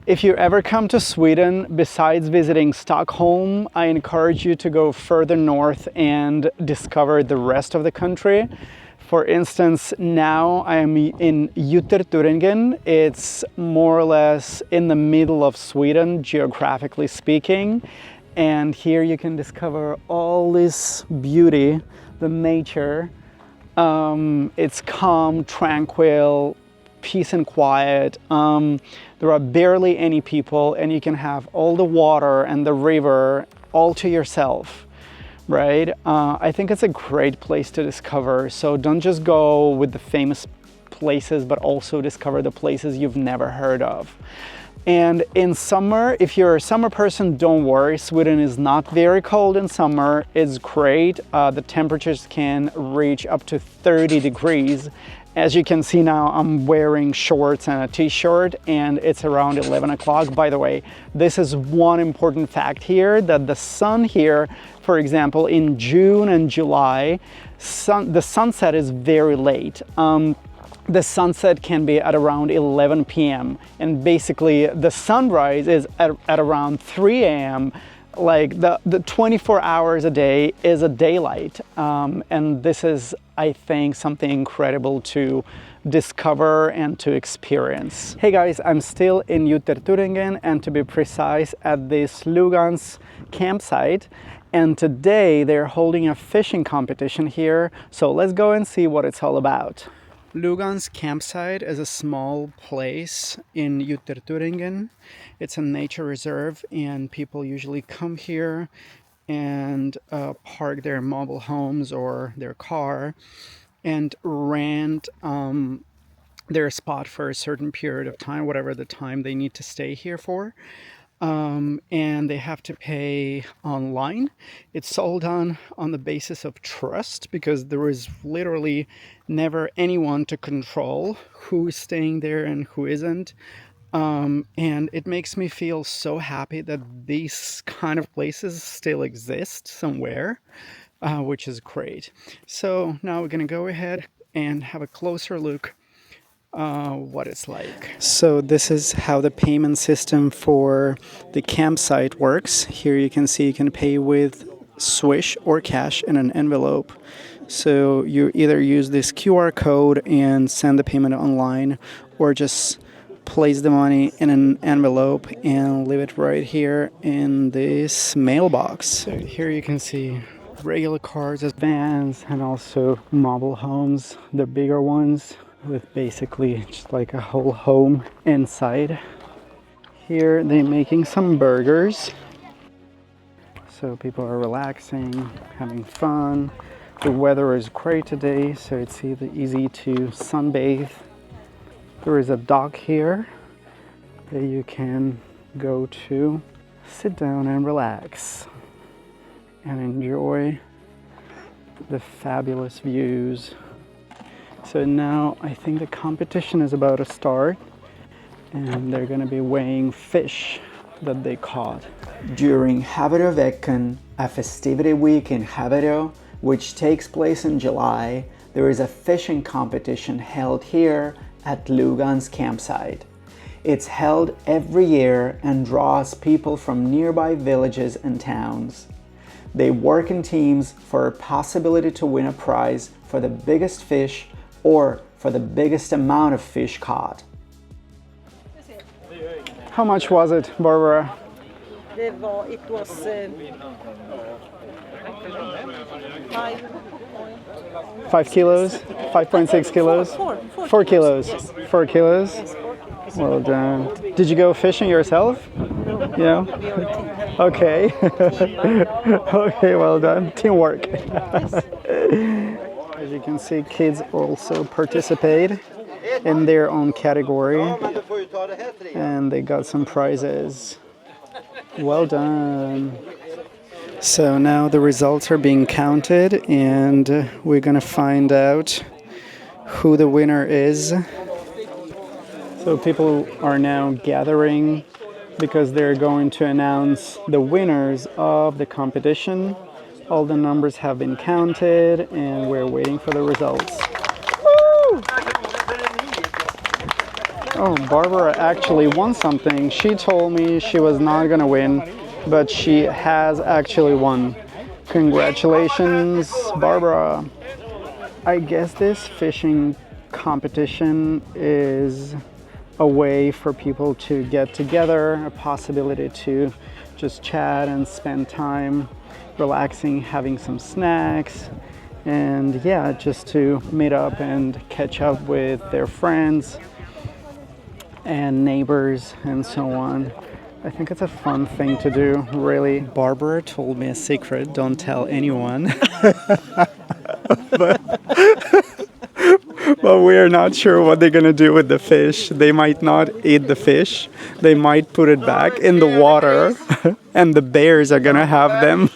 If you ever come to Sweden, besides visiting Stockholm, I encourage you to go further north and discover the rest of the country. For instance, now I am in Ytterturingen. It's more or less in the middle of Sweden, geographically speaking. And here you can discover all this beauty, the nature. It's calm, tranquil, peace and quiet. There are barely any people, and you can have all the water and the river all to yourself, right? I think it's a great place to discover. So don't just go with the famous places, but also discover the places you've never heard of. And in summer, if you're a summer person, don't worry. Sweden is not very cold in summer. It's great. The temperatures can reach up to 30 degrees. As you can see now, I'm wearing shorts and a t-shirt, and it's around 11 o'clock. By the way, this is one important fact here, that the sun here, for example, in June and July, the sunset is very late. The sunset can be at around 11 p.m. and basically the sunrise is at around 3 a.m. Like the 24 hours a day is a daylight, and this is, I think, something incredible to discover and to experience. Hey guys, I'm still in Ytterturingen, and to be precise, at this Ljungans campsite, and today they're holding a fishing competition here, so let's go and see what it's all about. Ljungans campsite is a small place in Ytterturingen. It's a nature reserve, and people usually come here and park their mobile homes or their car and rent their spot for a certain period of time, whatever the time they need to stay here for. And they have to pay online. It's all done on the basis of trust, because there is literally never anyone to control who is staying there and who isn't. And it makes me feel so happy that these kind of places still exist somewhere, which is great. So now we're gonna go ahead and have a closer look what it's like. So this is how the payment system for the campsite works. Here you can see you can pay with Swish or cash in an envelope. So you either use this QR code and send the payment online, or just place the money in an envelope and leave it right here in this mailbox. So here you can see regular cars, vans, and also mobile homes, the bigger ones, with basically just like a whole home inside. Here they're making some burgers. So people are relaxing, having fun. The weather is great today, so it's easy to sunbathe. There is a dock here that you can go to, sit down and relax and enjoy the fabulous views. So now I think the competition is about to start, and they're going to be weighing fish that they caught. During Haverö, a festivity week in Haverö, which takes place in July, there is a fishing competition held here at Ljungans campsite. It's held every year and draws people from nearby villages and towns. They work in teams for a possibility to win a prize for the biggest fish or for the biggest amount of fish caught. How much was it, Barbara? It was 5 kilos? 5.6 kilos? 4 kilos. Yes. 4 kilos? Yes, 4 kilos. Well done. Did you go fishing yourself? No. Yeah? We are a team. Okay. Okay, well done. Teamwork. As you can see, kids also participate in their own category, and they got some prizes. Well done. So now the results are being counted, and we're gonna find out who the winner is. So people are now gathering because they're going to announce the winners of the competition. All the numbers have been counted, and we're waiting for the results. Woo! Oh, Barbara actually won something. She told me she was not gonna win, but she has actually won. Congratulations, Barbara. I guess this fishing competition is a way for people to get together, a possibility to just chat and spend time relaxing, having some snacks, and yeah, just to meet up and catch up with their friends and neighbors and so on. I think it's a fun thing to do, really. Barbara told me a secret, don't tell anyone. But we are not sure what they're gonna do with the fish. They might not eat the fish. They might put it back in the water and the bears are gonna have them.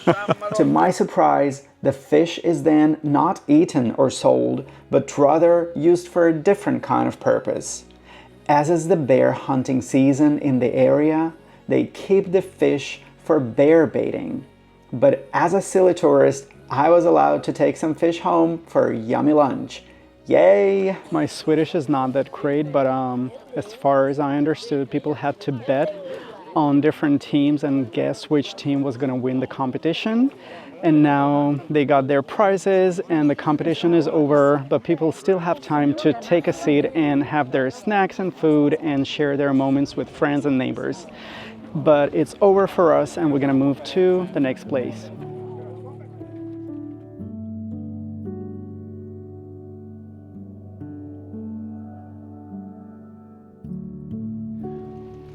To my surprise, the fish is then not eaten or sold, but rather used for a different kind of purpose. As is the bear hunting season in the area, they keep the fish for bear baiting. But as a silly tourist, I was allowed to take some fish home for a yummy lunch. Yay! My Swedish is not that great, but as far as I understood, people had to bet on different teams and guess which team was going to win the competition. And now they got their prizes and the competition is over, but people still have time to take a seat and have their snacks and food and share their moments with friends and neighbors. But it's over for us and we're going to move to the next place.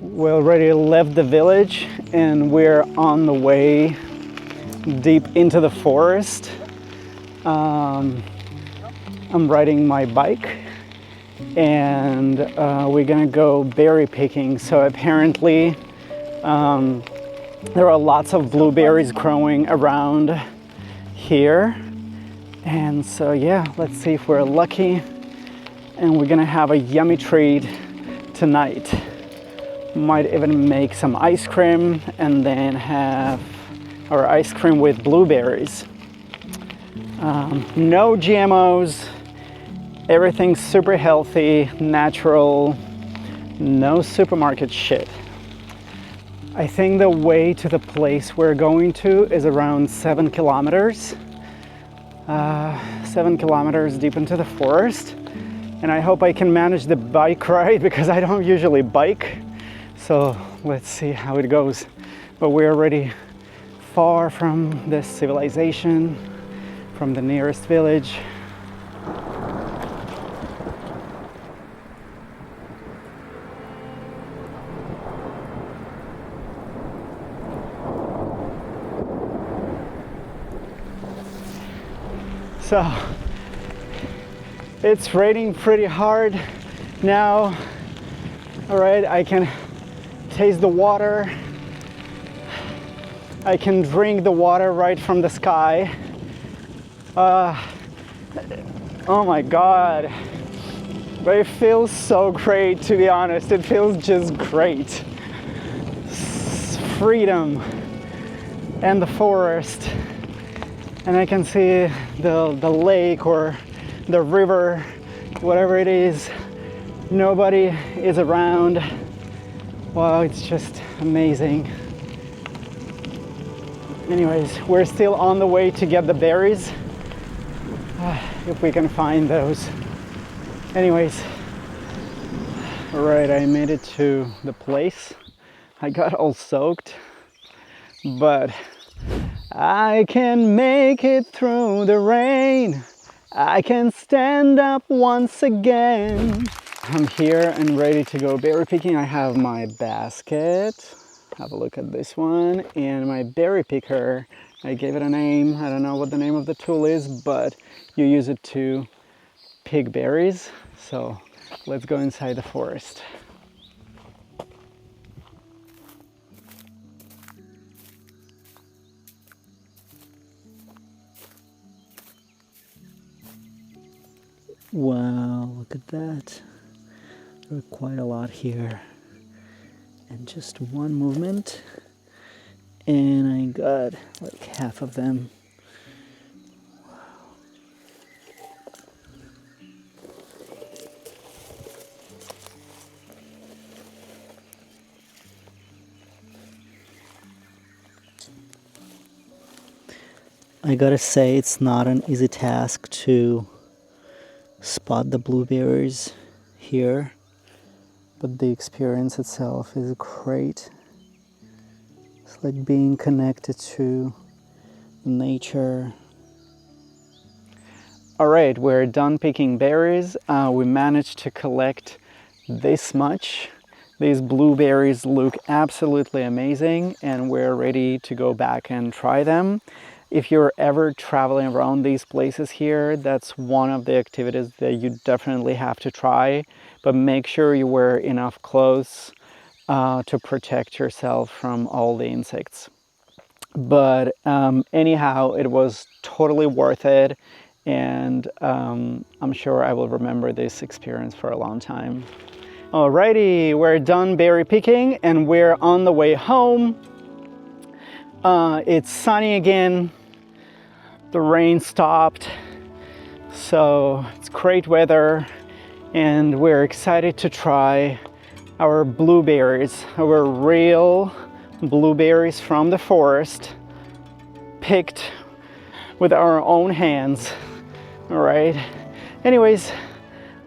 We already left the village and we're on the way deep into the forest. I'm riding my bike and we're gonna go berry picking. So apparently there are lots of blueberries growing around here. And so yeah, let's see if we're lucky and we're gonna have a yummy treat tonight. Might even make some ice cream and then have our ice cream with blueberries. No GMOs, everything's super healthy, natural, no supermarket shit. I think the way to the place we're going to is around 7 kilometers. 7 kilometers deep into the forest. And I hope I can manage the bike ride because I don't usually bike. So let's see how it goes. But we're already far from this civilization, from the nearest village. So it's raining pretty hard now. All right, I can taste the water. I can drink the water right from the sky. Oh my God. But it feels so great, to be honest. It feels just great. Freedom and the forest. And I can see the lake or the river, whatever it is. Nobody is around. Wow, it's just amazing. Anyways, we're still on the way to get the berries, if we can find those. Anyways, all right, I made it to the place. I got all soaked, but I can make it through the rain. I can stand up once again. I'm here and ready to go berry picking. I have my basket. Have a look at this one. And my berry picker. I gave it a name. I don't know what the name of the tool is, but you use it to pick berries. So let's go inside the forest. Wow, look at that. There are quite a lot here. And just one movement, and I got like half of them. Wow. I gotta say, it's not an easy task to spot the blueberries here, but the experience itself is great. It's like being connected to nature. All right, we're done picking berries. We managed to collect this much. These blueberries look absolutely amazing, and we're ready to go back and try them. If you're ever traveling around these places here, that's one of the activities that you definitely have to try, but make sure you wear enough clothes to protect yourself from all the insects. But anyhow, it was totally worth it, and I'm sure I will remember this experience for a long time. Alrighty, we're done berry picking and we're on the way home. It's sunny again, the rain stopped, so it's great weather, and we're excited to try our blueberries, our real blueberries from the forest, picked with our own hands. All right, anyways,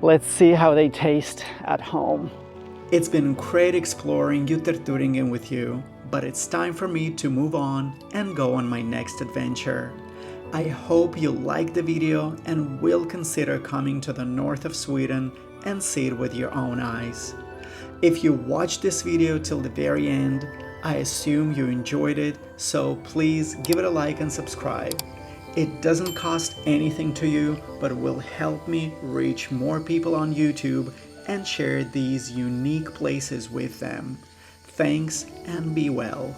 let's see how they taste at home. It's been great exploring Ytterturingen with you, but it's time for me to move on and go on my next adventure. I hope you liked the video and will consider coming to the north of Sweden and see it with your own eyes. If you watched this video till the very end, I assume you enjoyed it, so please give it a like and subscribe. It doesn't cost anything to you, but will help me reach more people on YouTube and share these unique places with them. Thanks and be well.